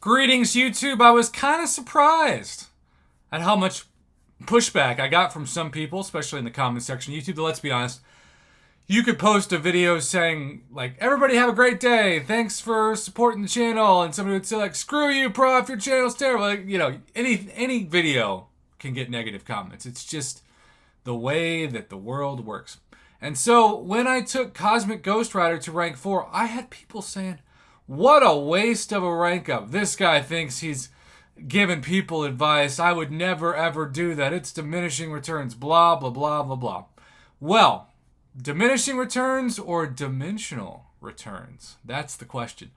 Greetings, YouTube. I was kind of surprised at how much pushback I got from some people, especially in the comment section. YouTube, let's be honest, you could post a video saying, like, everybody have a great day, thanks for supporting the channel, and somebody would say, like, screw you, prof, your channel's terrible. Like, you know, any video can get negative comments. It's just the way that the world works. And so when I took Cosmic Ghost Rider to rank 4, I had people saying, what a waste of a rank up. This guy thinks he's giving people advice. I would never ever do that. It's diminishing returns. Blah, blah, blah, blah, blah. Well, diminishing returns or dimensional returns? That's the question.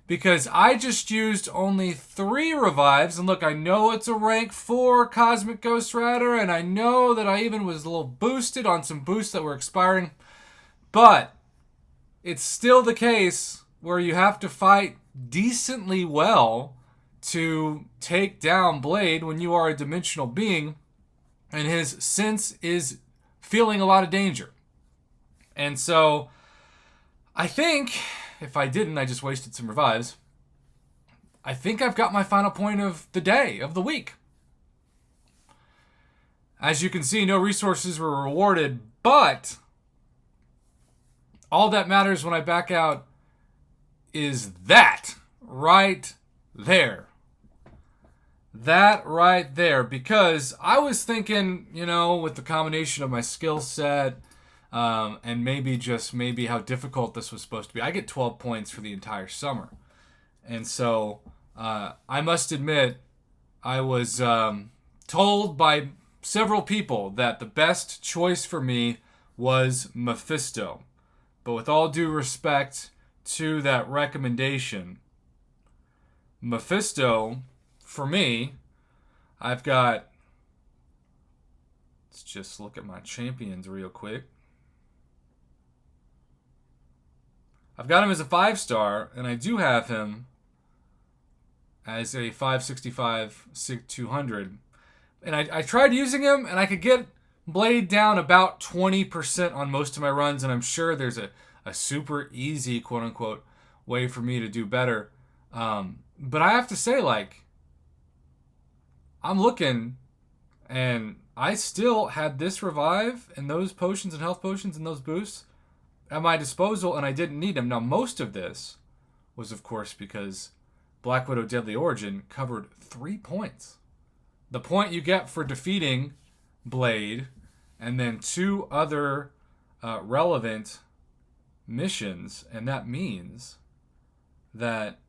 Because I just used only 3 revives. And look, I know it's a rank 4 Cosmic Ghost Rider. And I know that I even was a little boosted on some boosts that were expiring. But it's still the case where you have to fight decently well to take down Blade when you are a dimensional being, and his sense is feeling a lot of danger. And so, I think, if I didn't, I just wasted some revives. I think I've got my final point of the day, of the week. As you can see, no resources were rewarded, but all that matters when I back out is that right there. That right there. Because I was thinking, you know, with the combination of my skill set and maybe how difficult this was supposed to be. I get 12 points for the entire summer. And so I must admit, I was told by several people that the best choice for me was Mephisto. But with all due respect to that recommendation, Mephisto, for me, I've got, let's just look at my champions real quick. I've got him as a 5-star, and I do have him as a 565 SIG 200. And I tried using him, and I could get Blade down about 20% on most of my runs, and I'm sure there's a super easy, quote-unquote, way for me to do better. But I have to say, like, I'm looking, and I still had this revive and those potions and health potions and those boosts at my disposal, and I didn't need them. Now, most of this was, of course, because Black Widow Deadly Origin covered 3 points. The point you get for defeating Blade, and then 2 other relevant missions, and that means that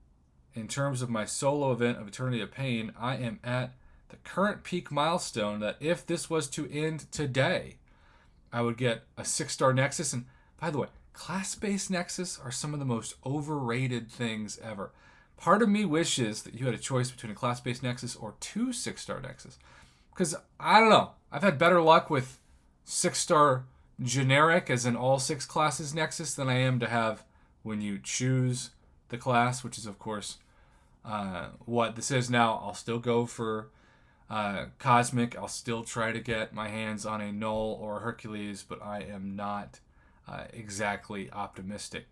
in terms of my solo event of Eternity of Pain, I am at the current peak milestone that if this was to end today, I would get a 6-star Nexus. And by the way, class-based Nexus are some of the most overrated things ever. Part of me wishes that you had a choice between a class-based Nexus or 2 6-star Nexus. Because, I don't know, I've had better luck with 6-star generic as in all 6 classes Nexus than I am to have when you choose the class, which is of course what this is now. I'll still go for Cosmic. I'll still try to get my hands on a Null or a Hercules, but I am not exactly optimistic.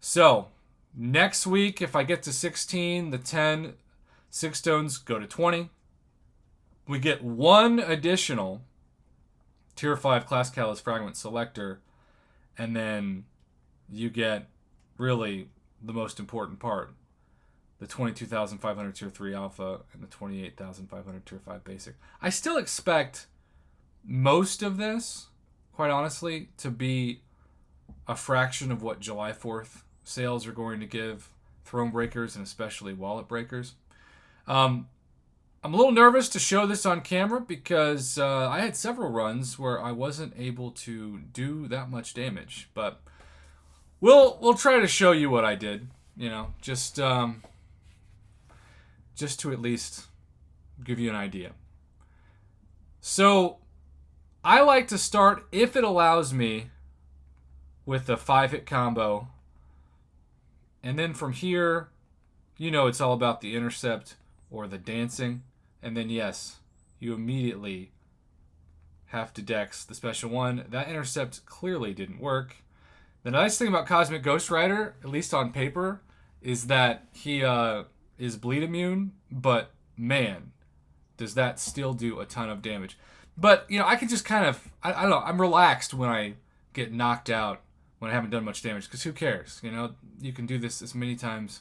So next week, if I get to 16, the 10 6 stones go to 20. We get 1 additional Tier 5 Class Catalyst Fragment Selector, and then you get really the most important part, the 22,500 Tier 3 Alpha and the 28,500 Tier 5 Basic. I still expect most of this, quite honestly, to be a fraction of what July 4th sales are going to give Throne Breakers and especially Wallet Breakers. I'm a little nervous to show this on camera because I had several runs where I wasn't able to do that much damage. But we'll try to show you what I did, you know, just to at least give you an idea. So I like to start, if it allows me, with a 5-hit combo. And then from here, you know, it's all about the intercept or the dancing. And then, yes, you immediately have to dex the special one. That intercept clearly didn't work. The nice thing about Cosmic Ghost Rider, at least on paper, is that he is bleed immune, but man, does that still do a ton of damage. But, you know, I can just kind of, I don't know, I'm relaxed when I get knocked out when I haven't done much damage, because who cares? You know, you can do this as many times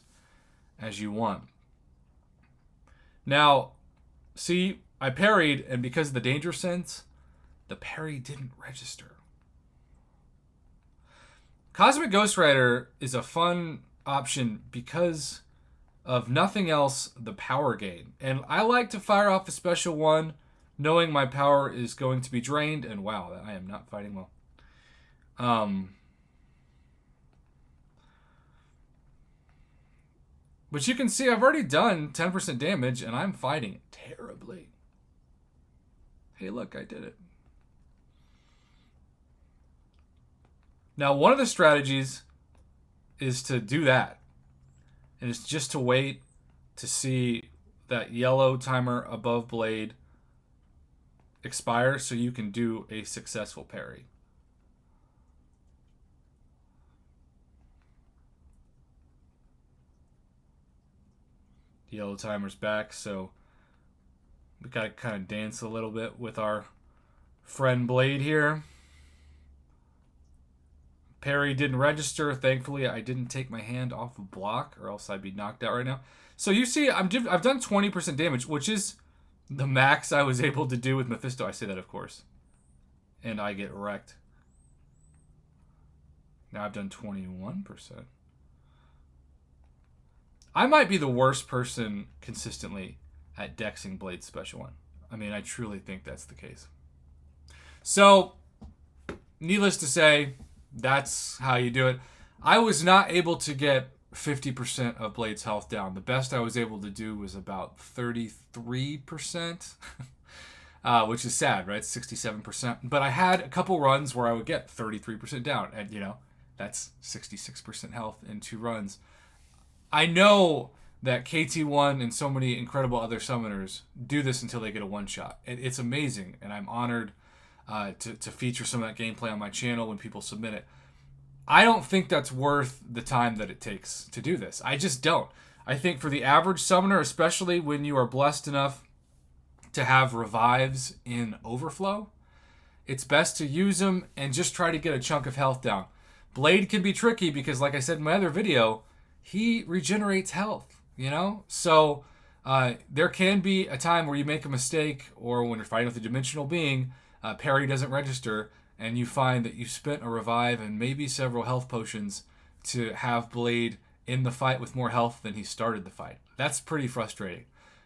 as you want. Now, see, I parried, and because of the danger sense, the parry didn't register. Cosmic Ghost Rider is a fun option because of nothing else, the power gain. And I like to fire off a special one knowing my power is going to be drained, and wow, I am not fighting well. But you can see I've already done 10% damage, and I'm fighting terribly. Hey, look, I did it. Now, one of the strategies is to do that. And it's just to wait to see that yellow timer above blade expire so you can do a successful parry. The yellow timer's back, so we gotta kind of dance a little bit with our friend Blade here. Parry didn't register. Thankfully, I didn't take my hand off of block, or else I'd be knocked out right now. So you see, I've done 20% damage, which is the max I was able to do with Mephisto. I say that, of course. And I get wrecked. Now I've done 21%. I might be the worst person consistently at dexing Blade's special one. I mean, I truly think that's the case. So, needless to say, that's how you do it. I was not able to get 50% of Blade's health down. The best I was able to do was about 33%, which is sad, right? 67%. But I had a couple runs where I would get 33% down. And, you know, that's 66% health in 2 runs. I know that KT1 and so many incredible other summoners do this until they get a one-shot. It's amazing, and I'm honored to feature some of that gameplay on my channel when people submit it. I don't think that's worth the time that it takes to do this. I just don't. I think for the average summoner, especially when you are blessed enough to have revives in overflow, it's best to use them and just try to get a chunk of health down. Blade can be tricky because, like I said in my other video, he regenerates health, you know? So there can be a time where you make a mistake, or when you're fighting with a dimensional being, parry doesn't register, and you find that you spent a revive and maybe several health potions to have Blade in the fight with more health than he started the fight. That's pretty frustrating.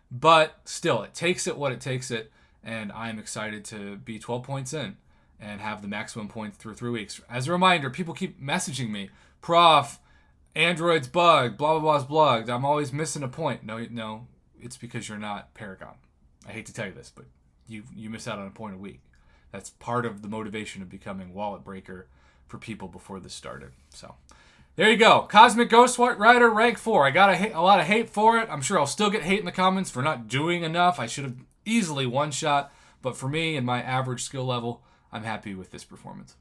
But still, it takes it what it takes it, and I'm excited to be 12 points in and have the maximum points through 3 weeks. As a reminder, people keep messaging me, Prof, Android's bugged, blah, blah, blah's bugged. I'm always missing a point. No, it's because you're not Paragon. I hate to tell you this, but you miss out on a point a week. That's part of the motivation of becoming Wallet Breaker for people before this started. So, there you go. Cosmic Ghost Rider rank 4. I got a lot of hate for it. I'm sure I'll still get hate in the comments for not doing enough. I should have easily one-shot. But for me and my average skill level, I'm happy with this performance.